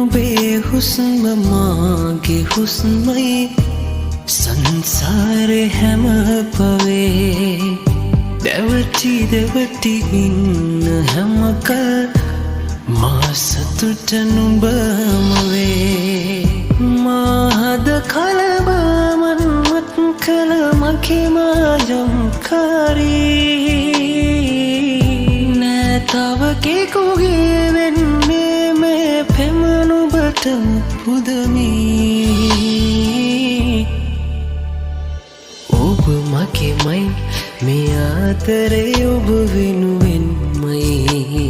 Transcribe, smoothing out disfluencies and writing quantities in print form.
නුඹේ හුස්ම මාගේ හුස්මයි සංසාරේ හැම පවේ දැවටි ඉන්න හැමකල් මා සතුට නුඹම වේ මාහද කලබමන්වත් කළ මගේ මායම්කාරී නෑ තව කෙකුගේ වෙන්නේ මේ පෙම නුඹට පුදමී ඔබ මගේමයි මේ ආදරේ ඔබ වෙනුවෙන්මයි